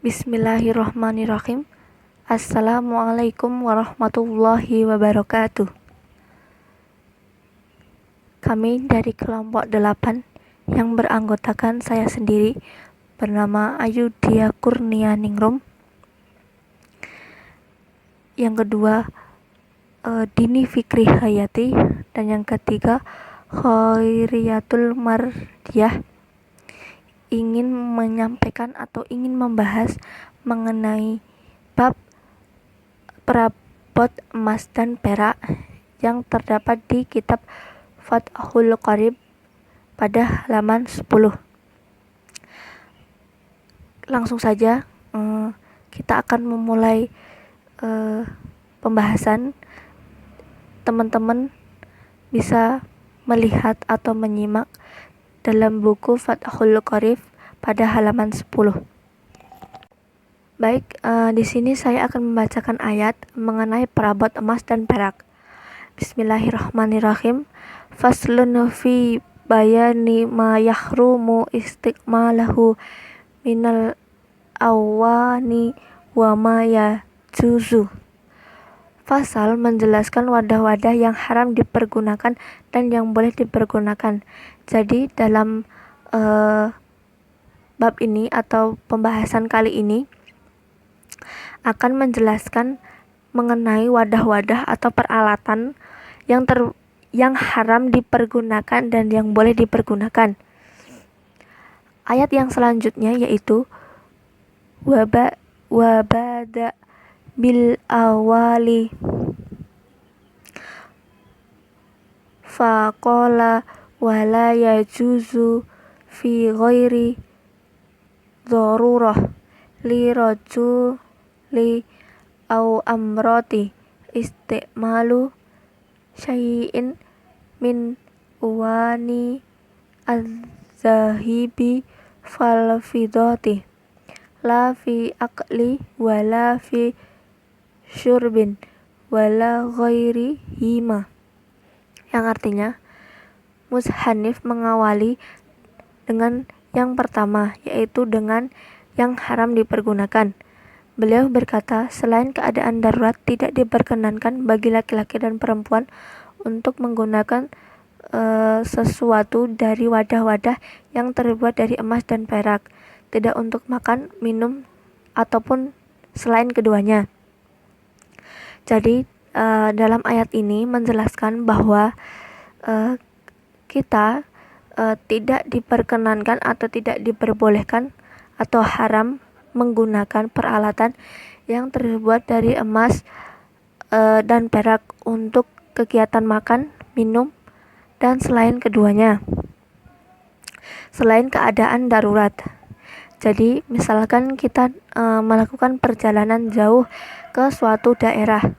Bismillahirrahmanirrahim. Assalamualaikum warahmatullahi wabarakatuh. Kami dari kelompok 8 yang beranggotakan saya sendiri bernama Ayu Dia Kurnia Ningrum. Yang kedua Dini Fikri Hayati, dan yang ketiga Khairiyatul Mardiyah, ingin menyampaikan atau ingin membahas mengenai bab perabot emas dan perak yang terdapat di kitab Fathul Qarib pada halaman 10. Langsung saja kita akan memulai pembahasan. Teman-teman bisa melihat atau menyimak dalam buku Fathul Qarib pada halaman 10. Baik, di sini saya akan membacakan ayat mengenai perabot emas dan perak. Bismillahirrahmanirrahim. Faslun fi bayani ma yahrumu istiqmalahu minal awani wa ma yajuzu. Fasal menjelaskan wadah-wadah yang haram dipergunakan dan yang boleh dipergunakan. Jadi dalam bab ini atau pembahasan kali ini akan menjelaskan mengenai wadah-wadah atau peralatan yang haram dipergunakan dan yang boleh dipergunakan. Ayat yang selanjutnya yaitu wabada bil awali faqala wala yajuzu fi ghairi darurah li rajuli au amrati istimalu syai'in min uwani az-zahibi fal fidati la fi aqli wala fi syurbin wala ghairi hima, yang artinya Mushanif mengawali dengan yang pertama, yaitu dengan yang haram dipergunakan. Beliau berkata, selain keadaan darurat tidak diperkenankan bagi laki-laki dan perempuan untuk menggunakan sesuatu dari wadah-wadah yang terbuat dari emas dan perak, tidak untuk makan, minum, ataupun selain keduanya. Jadi dalam ayat ini menjelaskan bahwa kita tidak diperkenankan atau tidak diperbolehkan atau haram menggunakan peralatan yang terbuat dari emas dan perak untuk kegiatan makan, minum, dan selain keduanya, selain keadaan darurat. Jadi misalkan kita melakukan perjalanan jauh ke suatu daerah.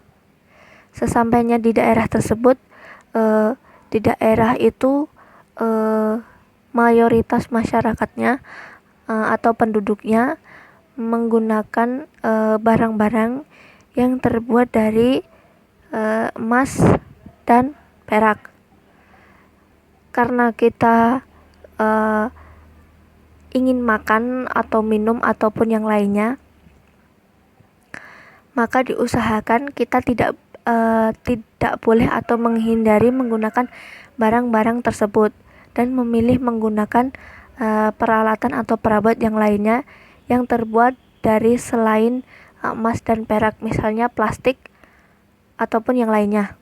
Sesampainya di daerah tersebut, di daerah itu mayoritas masyarakatnya atau penduduknya menggunakan barang-barang yang terbuat dari emas dan perak. Karena kita ingin makan atau minum ataupun yang lainnya, maka diusahakan kita tidak boleh atau menghindari menggunakan barang-barang tersebut dan memilih menggunakan peralatan atau perabot yang lainnya yang terbuat dari selain emas dan perak, misalnya plastik ataupun yang lainnya.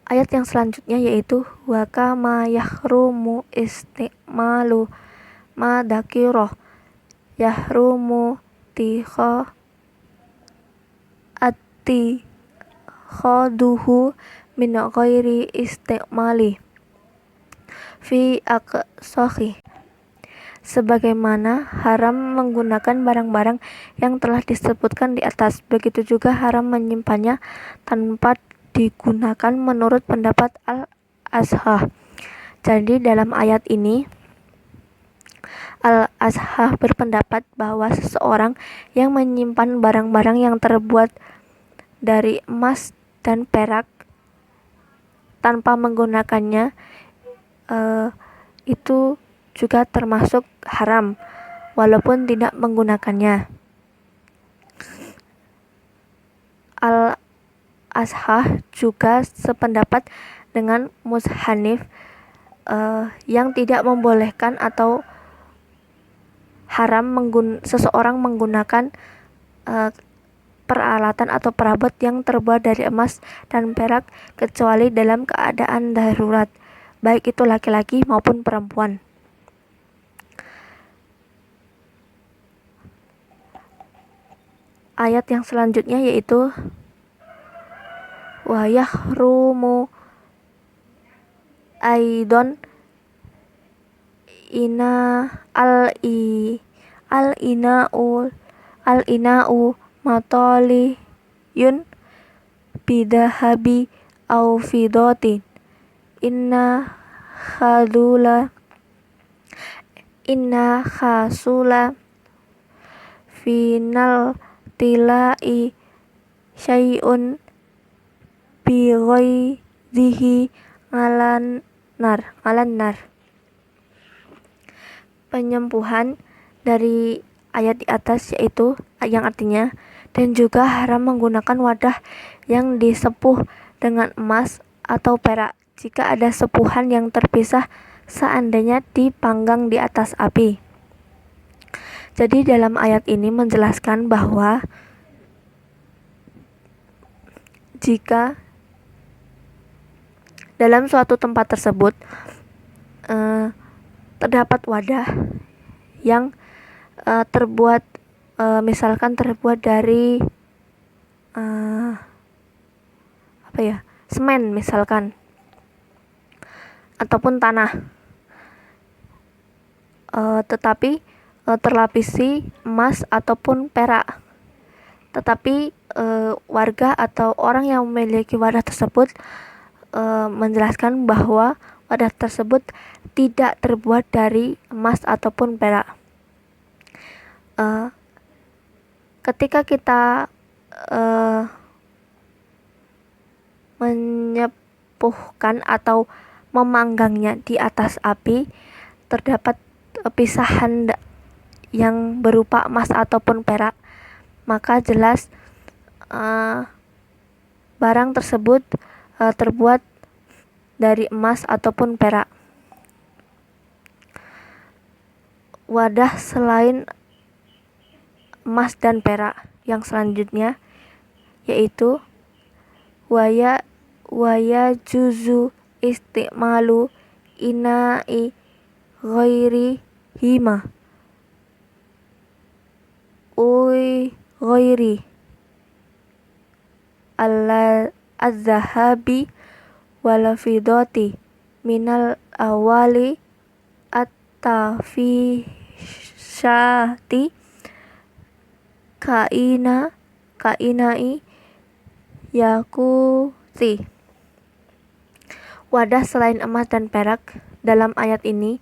Ayat yang selanjutnya yaitu wa kama yahrumu istimalu ma dakiroh yahrumu khoduhu min ghairi istimali fi aqsahi, sebagaimana haram menggunakan barang-barang yang telah disebutkan di atas, begitu juga haram menyimpannya tanpa digunakan menurut pendapat Al-Azhar. Jadi dalam ayat ini Al-Azhar berpendapat bahwa seseorang yang menyimpan barang-barang yang terbuat dari emas dan perak tanpa menggunakannya itu juga termasuk haram, walaupun tidak menggunakannya. Al-Ashah juga sependapat dengan Mushanif yang tidak membolehkan atau haram seseorang menggunakan peralatan atau perabot yang terbuat dari emas dan perak kecuali dalam keadaan darurat, baik itu laki-laki maupun perempuan. Ayat yang selanjutnya yaitu wa yahrumu aidon al-ina'u matoliyun bidahabi au fidotin inna khasula final tilai syai'un bi ghairihi ngalan nar. Penyempuhan dari ayat di atas yaitu yang artinya dan juga haram menggunakan wadah yang disepuh dengan emas atau perak jika ada sepuhan yang terpisah seandainya dipanggang di atas api. Jadi dalam ayat ini menjelaskan bahwa jika dalam suatu tempat tersebut terdapat wadah yang terbuat misalkan terbuat dari semen misalkan ataupun tanah, tetapi terlapisi emas ataupun perak, tetapi warga atau orang yang memiliki wadah tersebut menjelaskan bahwa wadah tersebut tidak terbuat dari emas ataupun perak. Ketika kita menyepuhkan atau memanggangnya di atas api, terdapat pisahan yang berupa emas ataupun perak, maka jelas barang tersebut terbuat dari emas ataupun perak. Wadah selain emas dan perak yang selanjutnya yaitu waya juzu istimalu ina'i ghairi hima ghairi al-zahabi wal fidati minal awali at-tafishati kainai yakuti. Wadah selain emas dan perak dalam ayat ini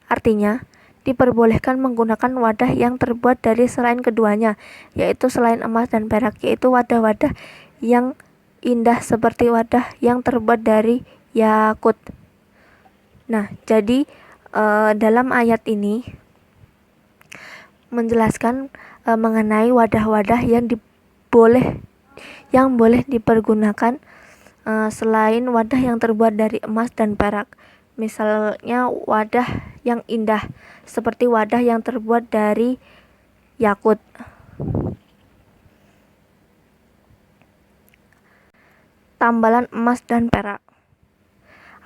artinya diperbolehkan menggunakan wadah yang terbuat dari selain keduanya, yaitu selain emas dan perak, yaitu wadah-wadah yang indah seperti wadah yang terbuat dari yakut. Nah, jadi dalam ayat ini menjelaskan mengenai wadah-wadah yang boleh dipergunakan selain wadah yang terbuat dari emas dan perak. Misalnya wadah yang indah seperti wadah yang terbuat dari yakut. Tambalan emas dan perak.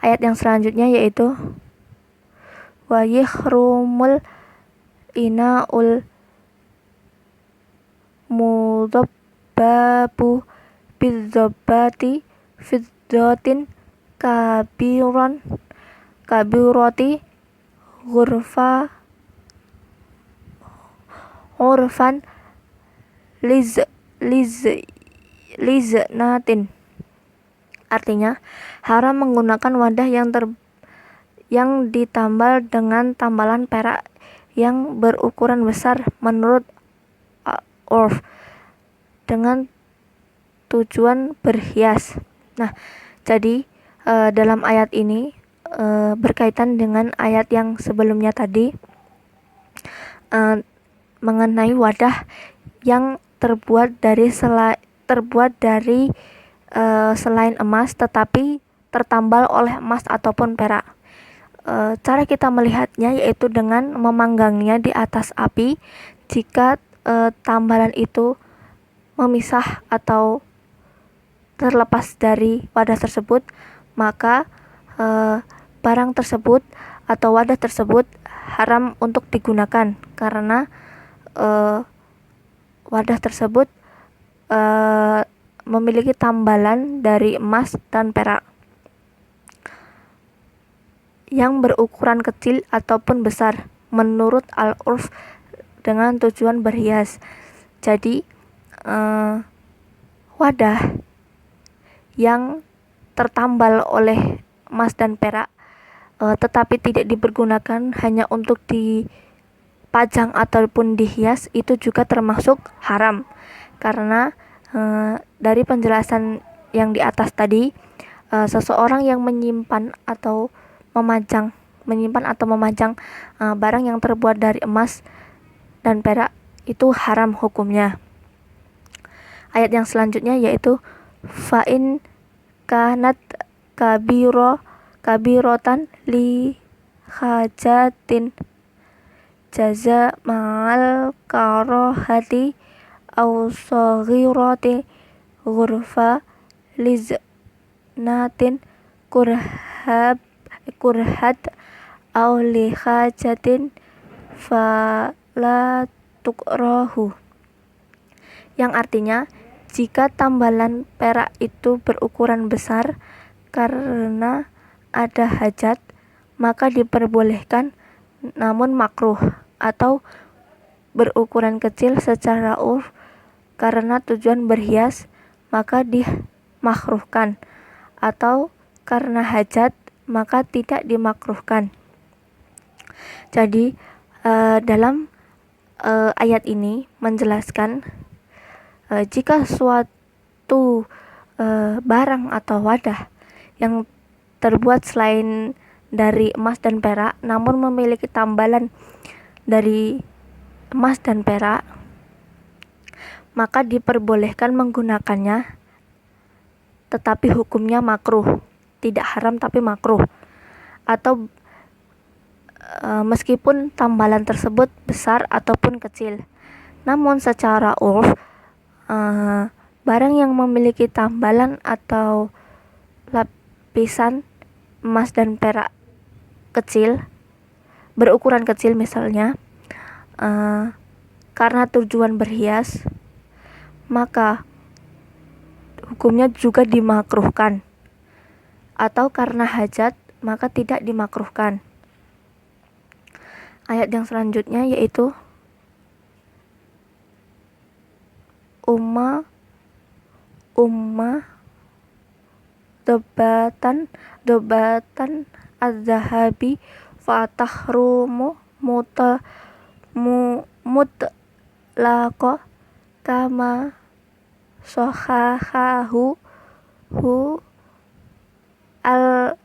Ayat yang selanjutnya yaitu wa yahrumul inaul mudabbabu bidzabati fiddatin kabirati urfan liznatin. Artinya haram menggunakan wadah yang ditambal dengan tambalan perak yang berukuran besar menurut urf dengan tujuan berhias. Nah, jadi dalam ayat ini berkaitan dengan ayat yang sebelumnya tadi, mengenai wadah yang terbuat dari selain emas tetapi tertambal oleh emas ataupun perak. Cara kita melihatnya yaitu dengan memanggangnya di atas api. Jika tambalan itu memisah atau terlepas dari wadah tersebut, maka barang tersebut atau wadah tersebut haram untuk digunakan karena wadah tersebut memiliki tambalan dari emas dan perak yang berukuran kecil ataupun besar menurut al-urf dengan tujuan berhias. Jadi wadah yang tertambal oleh emas dan perak tetapi tidak dipergunakan hanya untuk dipajang ataupun dihias, itu juga termasuk haram karena dari penjelasan yang di atas tadi, seseorang yang menyimpan atau memajang barang yang terbuat dari emas dan perak itu haram hukumnya. Ayat yang selanjutnya yaitu fa'in kanat kabirotan li hajatin jaza ma'al karohati au saghirati ghurfa liznatin kurhat au li hajatin fala tukrahu, yang artinya jika tambalan perak itu berukuran besar karena ada hajat maka diperbolehkan namun makruh, atau berukuran kecil secara urf karena tujuan berhias maka dimakruhkan, atau karena hajat maka tidak dimakruhkan. Jadi dalam ayat ini menjelaskan jika suatu barang atau wadah yang terbuat selain dari emas dan perak namun memiliki tambalan dari emas dan perak, maka diperbolehkan menggunakannya tetapi hukumnya makruh, tidak haram tapi makruh. Atau meskipun tambalan tersebut besar ataupun kecil, namun secara urf barang yang memiliki tambalan atau lapisan emas dan perak kecil, berukuran kecil misalnya, karena tujuan berhias, maka hukumnya juga dimakruhkan, atau karena hajat maka tidak dimakruhkan. Ayat yang selanjutnya yaitu umma dobatan az-zahabi fatahrumu mutlaqo kama sohahahu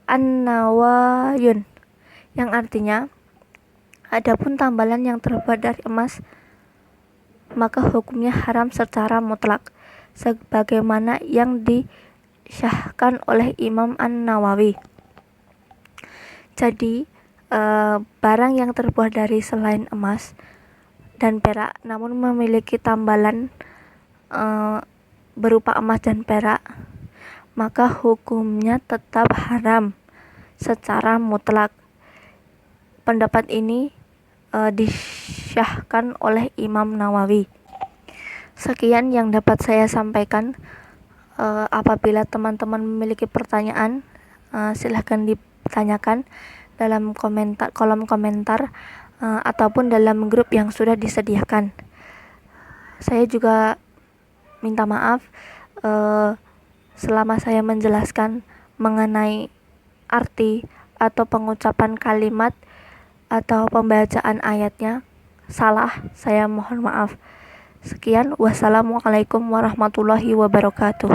an-nawawiyun, yang artinya adapun tambalan yang terbuat dari emas maka hukumnya haram secara mutlak sebagaimana yang disyahkan oleh Imam An-Nawawi. Jadi barang yang terbuat dari selain emas dan perak namun memiliki tambalan berupa emas dan perak, maka hukumnya tetap haram secara mutlak. Pendapat ini disyahkan oleh Imam Nawawi. Sekian yang dapat saya sampaikan. Apabila teman-teman memiliki pertanyaan, silahkan ditanyakan dalam kolom komentar ataupun dalam grup yang sudah disediakan. Saya juga minta maaf selama saya menjelaskan mengenai arti atau pengucapan kalimat atau pembacaan ayatnya salah, saya mohon maaf. Sekian, wassalamualaikum warahmatullahi wabarakatuh.